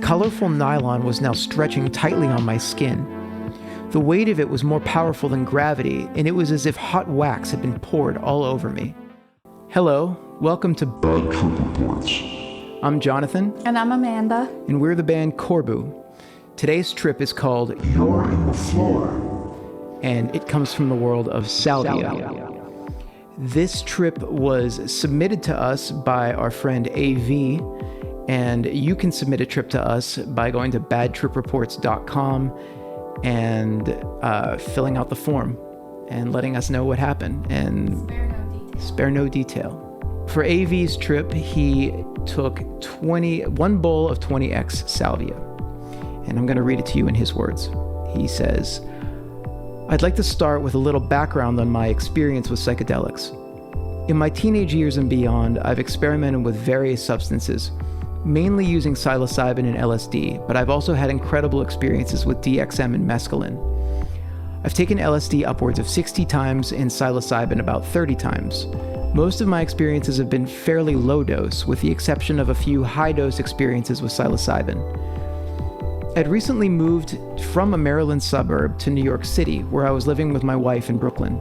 colorful nylon was now stretching tightly on my skin. The weight of it was more powerful than gravity, and it was as if hot wax had been poured all over me. Hello, welcome to Bad Trip Reports. I'm Jonathan. And I'm Amanda. And we're the band Corbu. Today's trip is called You're in the Flow. And it comes from the world of Salvia. This trip was submitted to us by our friend AV, and you can submit a trip to us by going to badtripreports.com and filling out the form and letting us know what happened and spare no detail. For AV's trip, he took one bowl of 20x Salvia, and I'm going to read it to you in his words. He says, "I'd like to start with a little background on my experience with psychedelics. In my teenage years and beyond, I've experimented with various substances, mainly using psilocybin and LSD, but I've also had incredible experiences with DXM and mescaline. I've taken LSD upwards of 60 times and psilocybin about 30 times. Most of my experiences have been fairly low dose, with the exception of a few high dose experiences with psilocybin. I'd recently moved from a Maryland suburb to New York City, where I was living with my wife in Brooklyn.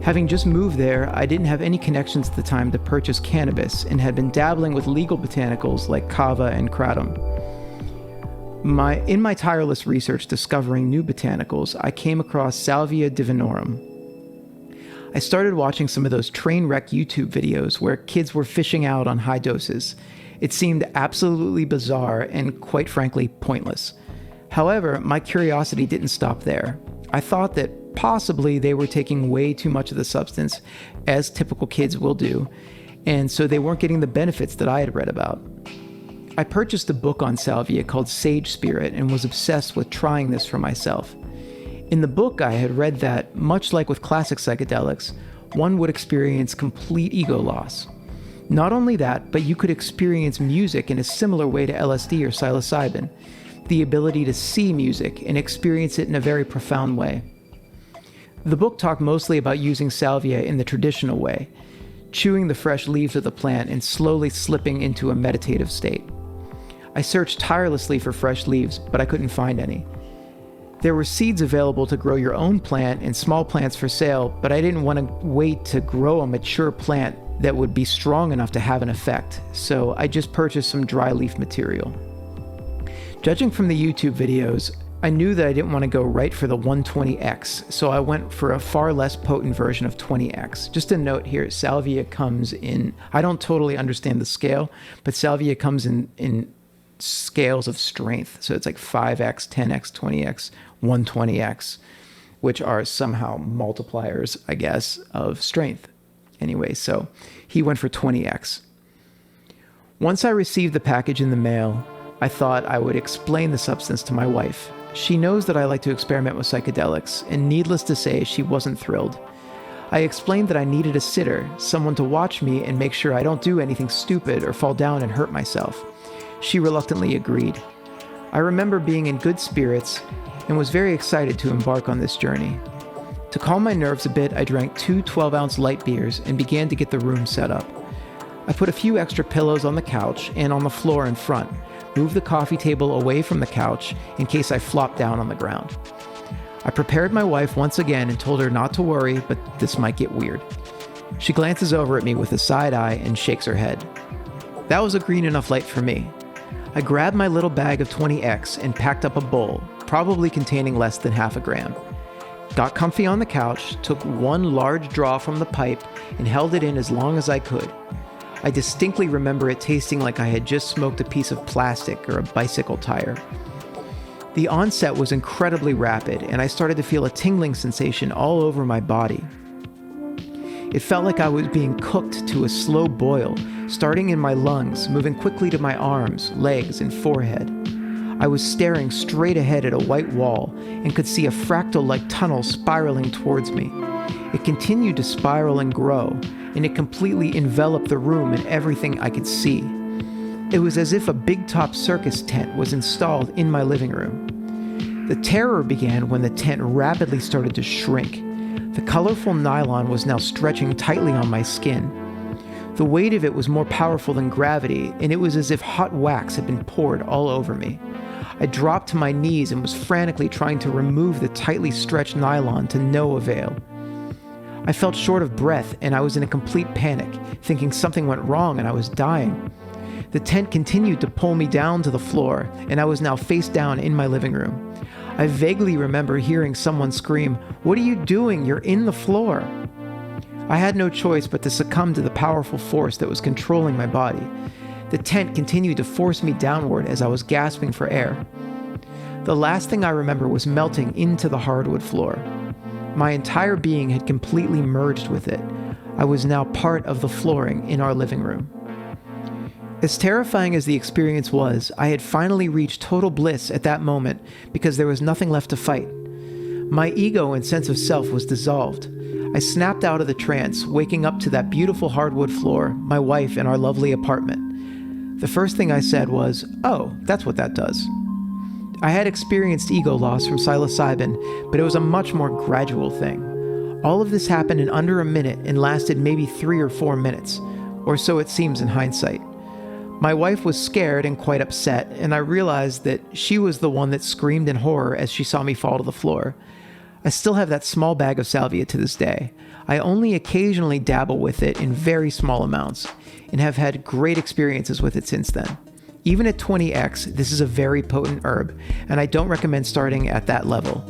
Having just moved there, I didn't have any connections at the time to purchase cannabis and had been dabbling with legal botanicals like kava and kratom. In my tireless research discovering new botanicals, I came across Salvia divinorum. I started watching some of those train wreck YouTube videos where kids were fishing out on high doses. It seemed absolutely bizarre and, quite frankly, pointless. However, my curiosity didn't stop there. I thought that possibly they were taking way too much of the substance, as typical kids will do, and so they weren't getting the benefits that I had read about. I purchased a book on Salvia called Sage Spirit and was obsessed with trying this for myself. In the book, I had read that, much like with classic psychedelics, one would experience complete ego loss. Not only that, but you could experience music in a similar way to LSD or psilocybin, the ability to see music and experience it in a very profound way. The book talked mostly about using salvia in the traditional way, chewing the fresh leaves of the plant and slowly slipping into a meditative state. I searched tirelessly for fresh leaves, but I couldn't find any. There were seeds available to grow your own plant and small plants for sale, but I didn't want to wait to grow a mature plant that would be strong enough to have an effect, so I just purchased some dry leaf material. Judging from the YouTube videos, I knew that I didn't want to go right for the 120x, so I went for a far less potent version of 20x. Just a note here, salvia comes in, I don't totally understand the scale, but salvia comes in scales of strength. So it's like 5x, 10x, 20x, 120x, which are somehow multipliers, I guess, of strength. Anyway, so he went for 20x. Once I received the package in the mail, I thought I would explain the substance to my wife. She knows that I like to experiment with psychedelics, and needless to say, she wasn't thrilled. I explained that I needed a sitter, someone to watch me and make sure I don't do anything stupid or fall down and hurt myself. She reluctantly agreed. I remember being in good spirits and was very excited to embark on this journey. To calm my nerves a bit, I drank 2 12-ounce light beers and began to get the room set up. I put a few extra pillows on the couch and on the floor in front, moved the coffee table away from the couch in case I flopped down on the ground. I prepared my wife once again and told her not to worry, but this might get weird. She glances over at me with a side eye and shakes her head. That was a green enough light for me. I grabbed my little bag of 20x and packed up a bowl, probably containing less than half a gram. Got comfy on the couch, took one large draw from the pipe, and held it in as long as I could. I distinctly remember it tasting like I had just smoked a piece of plastic or a bicycle tire. The onset was incredibly rapid, and I started to feel a tingling sensation all over my body. It felt like I was being cooked to a slow boil, starting in my lungs, moving quickly to my arms, legs, and forehead. I was staring straight ahead at a white wall and could see a fractal-like tunnel spiraling towards me. It continued to spiral and grow, and it completely enveloped the room and everything I could see. It was as if a big-top circus tent was installed in my living room. The terror began when the tent rapidly started to shrink. The colorful nylon was now stretching tightly on my skin. The weight of it was more powerful than gravity, and it was as if hot wax had been poured all over me. I dropped to my knees and was frantically trying to remove the tightly stretched nylon to no avail. I felt short of breath, and I was in a complete panic, thinking something went wrong and I was dying. The tent continued to pull me down to the floor, and I was now face down in my living room. I vaguely remember hearing someone scream, "What are you doing? You're in the floor." I had no choice but to succumb to the powerful force that was controlling my body. The tent continued to force me downward as I was gasping for air. The last thing I remember was melting into the hardwood floor. My entire being had completely merged with it. I was now part of the flooring in our living room. As terrifying as the experience was, I had finally reached total bliss at that moment because there was nothing left to fight. My ego and sense of self was dissolved. I snapped out of the trance, waking up to that beautiful hardwood floor, my wife, and our lovely apartment. The first thing I said was, "Oh, that's what that does." I had experienced ego loss from psilocybin, but it was a much more gradual thing. All of this happened in under a minute and lasted maybe 3 or 4 minutes, or so it seems in hindsight. My wife was scared and quite upset, and I realized that she was the one that screamed in horror as she saw me fall to the floor. I still have that small bag of salvia to this day. I only occasionally dabble with it in very small amounts, and have had great experiences with it since then. Even at 20x, this is a very potent herb, and I don't recommend starting at that level.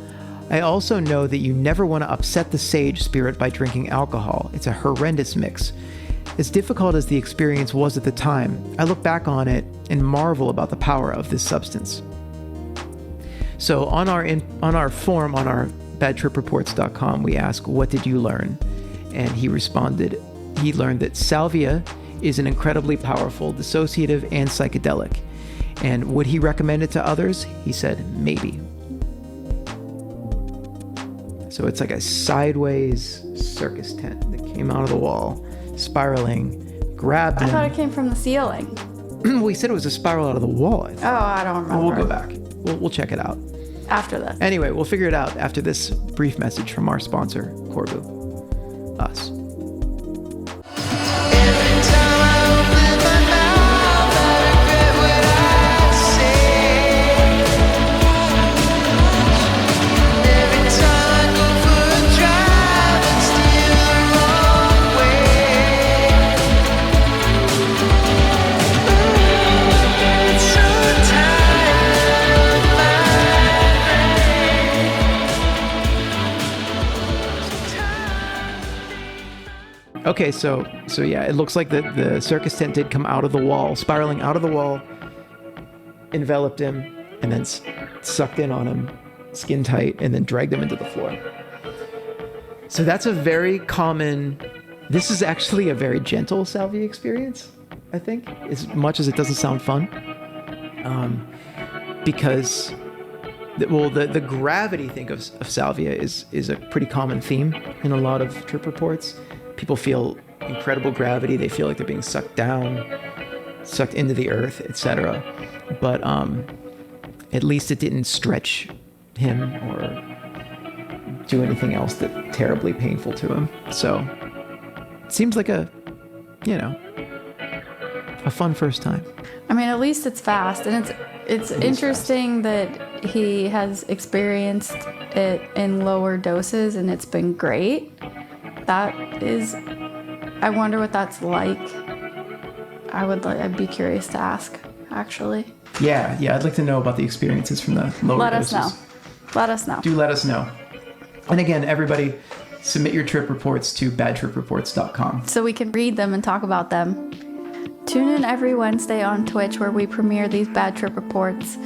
I also know that you never want to upset the sage spirit by drinking alcohol. It's a horrendous mix. As difficult as the experience was at the time, I look back on it and marvel about the power of this substance. So on our form on our badtripreports.com, we ask, "What did you learn?" And he responded, he learned that salvia is an incredibly powerful dissociative and psychedelic. And would he recommend it to others? He said, maybe. So it's like a sideways circus tent that came out of the wall, spiraling, grabbed him. I thought it came from the ceiling. Well, he said it was a spiral out of the wall, I think. Oh, I don't remember. Well, we'll go back. We'll check it out. After this. Anyway, we'll figure it out after this brief message from our sponsor, Corbu. Us. Okay, so yeah, it looks like the circus tent did come out of the wall, spiraling out of the wall, enveloped him, and then sucked in on him, skin tight, and then dragged him into the floor. So that's a very common, this is actually a very gentle salvia experience, I think, as much as it doesn't sound fun. Because, the gravity thing of salvia is a pretty common theme in a lot of trip reports. People feel incredible gravity. They feel like they're being sucked down, sucked into the earth, etc. But at least it didn't stretch him or do anything else that terribly painful to him. So it seems like a fun first time. I mean, at least it's fast, and it's interesting that he has experienced it in lower doses, and it's been great. I wonder what that's like. I'd be curious to ask, actually. Yeah, I'd like to know about the experiences from the lower doses. Let us know. Do let us know. And again, everybody, submit your trip reports to badtripreports.com. So we can read them and talk about them. Tune in every Wednesday on Twitch where we premiere these bad trip reports.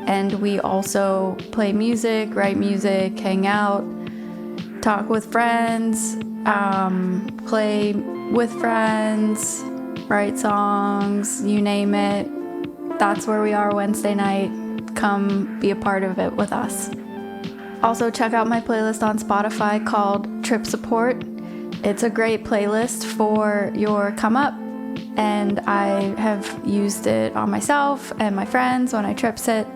And we also play music, write music, hang out, talk with friends, play with friends, write songs, you name it. That's where we are Wednesday night. Come be a part of it with us. Also, check out my playlist on Spotify called Trip Support. It's a great playlist for your come up, and I have used it on myself and my friends when I trip sit.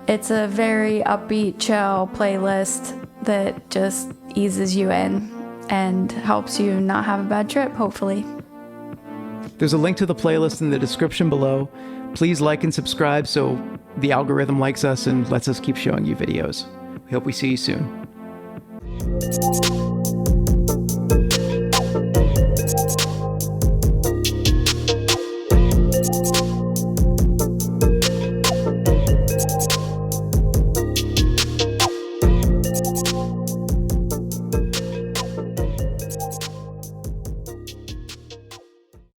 It's a very upbeat, chill playlist that just eases you in and helps you not have a bad trip, hopefully. There's a link to the playlist in the description below. Please like and subscribe so the algorithm likes us and lets us keep showing you videos. We hope we see you soon.